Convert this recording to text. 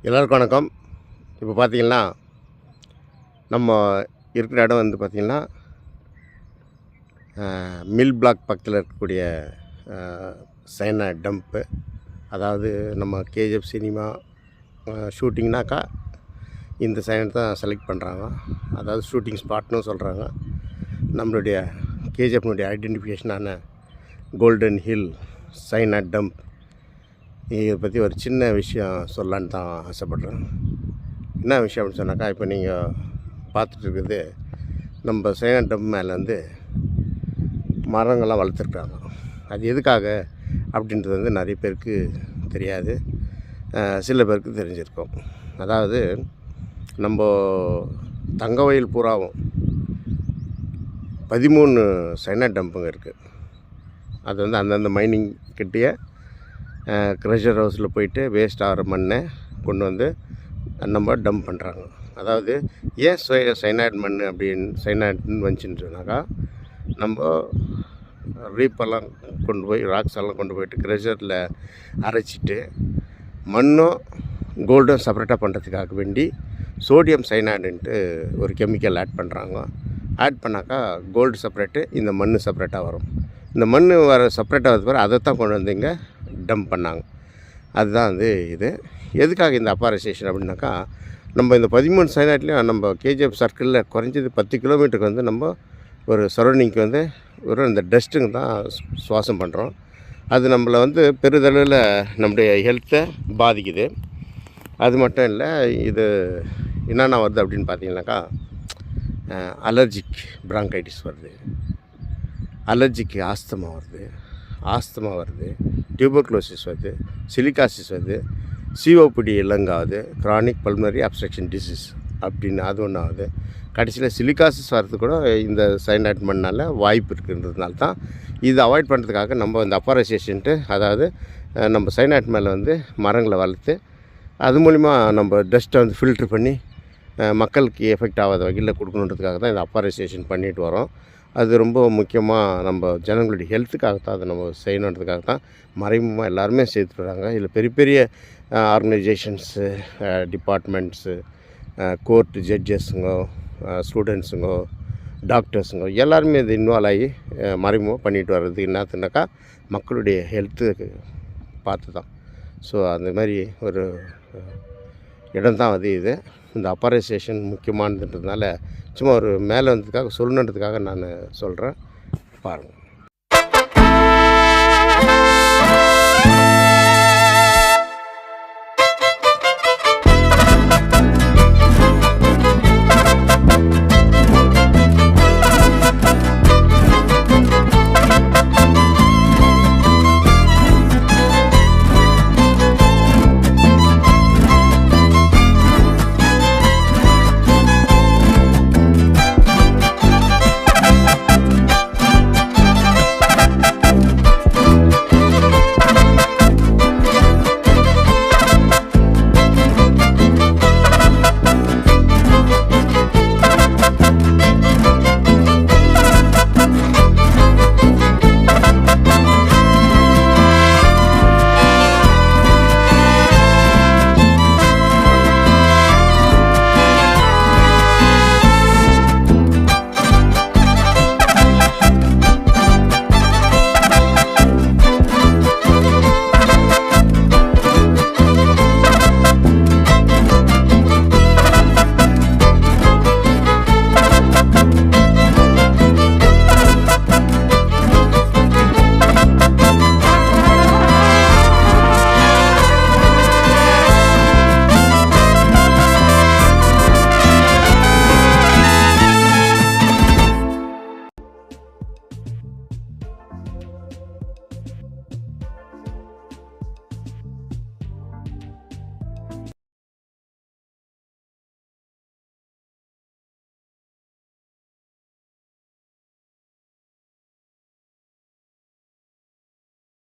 எல்லோருக்கும் வணக்கம். இப்போ பார்த்திங்கன்னா நம்ம இருக்கிற இடம் வந்து பார்த்திங்கன்னா மில் பிளாக் பக்கத்தில் இருக்கக்கூடிய சைனாய்ட் டம்ப்பு. அதாவது நம்ம கேஜிஎஃப் சினிமா ஷூட்டிங்னாக்கா இந்த சைனாய்ட் தான் செலக்ட் பண்ணுறாங்க. அதாவது ஷூட்டிங் ஸ்பாட்னு சொல்கிறாங்க. நம்மளுடைய கேஜிஎஃப்னுடைய ஐடென்டிஃபிகேஷனான கோல்டன் ஹில் சைனாய்ட் டம்ப் இதை பற்றி ஒரு சின்ன விஷயம் சொல்லலான்னு தான் ஆசைப்பட்றேன். என்ன விஷயம் அப்படின்னு சொன்னாக்கா, இப்போ நீங்கள் பார்த்துட்டு இருக்கிறது நம்ம சைனாய்ட் டம்ப் மேலே வந்து மரங்கள்லாம் வளர்த்துருக்குறாங்க. அது எதுக்காக அப்படின்றது வந்து நிறைய பேருக்கு தெரியாது, சில பேருக்கு தெரிஞ்சிருக்கும். அதாவது நம்ம தங்கவயல் பூராவும் 13 சைனாய்ட் டம்புங்க இருக்குது. அது வந்து அந்தந்த மைனிங் கிட்டேயே க்ரஷர் ஹவுஸில் போயிட்டு வேஸ்ட் ஆகிற மண்ணை கொண்டு வந்து நம்ம டம்ப் பண்ணுறாங்க. அதாவது ஏன் சைனாய்ட் மண் சைனாய்ட்னு வந்துச்சுன்னு சொன்னாக்கா, நம்ம ரீப்பெல்லாம் கொண்டு போய் ராக்ஸ் எல்லாம் கொண்டு போயிட்டு க்ரஷரில் அரைச்சிட்டு மண்ணும் கோல்டும் செப்பரேட்டாக பண்ணுறதுக்காக வேண்டி சோடியம் சைனாய்டுன்ட்டு ஒரு கெமிக்கல் ஆட் பண்ணுறாங்க. ஆட் பண்ணாக்கா கோல்டு செப்பரேட்டு, இந்த மண் செப்பரேட்டாக வரும். இந்த மண் வர செப்பரேட்டாக வரது பிறகு அதை தான் கொண்டு வந்து இங்கே டம்ப் பண்ணாங்க. அதுதான் வந்து இது. எதுக்காக இந்த அப்பாரைசேஷன் அப்படின்னாக்கா, நம்ம இந்த 13 சைனாய்ட்லேயும் நம்ம கேஜிஎஃப் சர்க்கிளில் குறைஞ்சது 10 கிலோமீட்டருக்கு வந்து நம்ம ஒரு சரௌண்டிங்க்கு வந்து ஒரு இந்த டஸ்ட்டுங்க தான் சுவாசம் பண்ணுறோம். அது நம்மளை வந்து பெரிதளவில் நம்முடைய ஹெல்த்தை பாதிக்குது. அது மட்டும் இல்லை, இது என்னென்ன வருது அப்படின்னு பார்த்தீங்கன்னாக்கா, அலர்ஜிக் பிராங்கைட்டிஸ் வருது, அலர்ஜிக்கு ஆஸ்துமா வருது, டியூபர்குலோசிஸ் வருது, சிலிகாசிஸ் வருது, சிஓபிடி லங்காகுது, க்ரானிக் பல்மனரி அப்ஸ்ட்ரக்ஷன் டிசீஸ் அப்படின்னு அது ஒன்று ஆகுது. கடைசியில் சிலிகாசிஸ் வர்றது கூட இந்த சைனாய்ட் மண்ணால் வாய்ப்பு இருக்குன்றதுனால தான் இது அவாய்ட் பண்ணுறதுக்காக நம்ம இந்த அப்பாரைசேஷன்ட்டு, அதாவது நம்ம சைனாய்ட் மேலே வந்து மரங்களை வளர்த்து அது மூலிமா நம்ம டஸ்ட்டை வந்து ஃபில்ட்ரு பண்ணி மக்களுக்கு எஃபெக்ட் ஆகாத வகையில் கொடுக்கணுன்றதுக்காக தான் இந்த அப்பாரைசேஷன் பண்ணிட்டு வரோம். அது ரொம்ப முக்கியமாக நம்ம ஜனங்களுடைய ஹெல்த்துக்காக தான் அதை நம்ம செய்யணுன்றதுக்காக தான் மறைமுகமாக எல்லாருமே சேர்த்துட்டு வராங்க. இதில் பெரிய பெரிய ஆர்கனைசேஷன்ஸு, டிபார்ட்மெண்ட்ஸு, கோர்ட்டு ஜட்ஜஸுங்கோ, ஸ்டூடெண்ட்ஸுங்கோ, டாக்டர்ஸுங்கோ எல்லாருமே இது இன்வால்வ் ஆகி மறைமுகமாக பண்ணிட்டு வர்றது என்னத்துனாக்கா மக்களுடைய ஹெல்த்துக்கு பார்த்து தான். ஸோ அந்த மாதிரி ஒரு இடம் தான் அது. இது இந்த அப்பாரைசேஷன் முக்கியமானதுன்றதுனால சும்மா ஒரு மேலே வந்ததுக்காக சொல்லணுன்றதுக்காக நான் சொல்கிறேன், பாருங்கள்.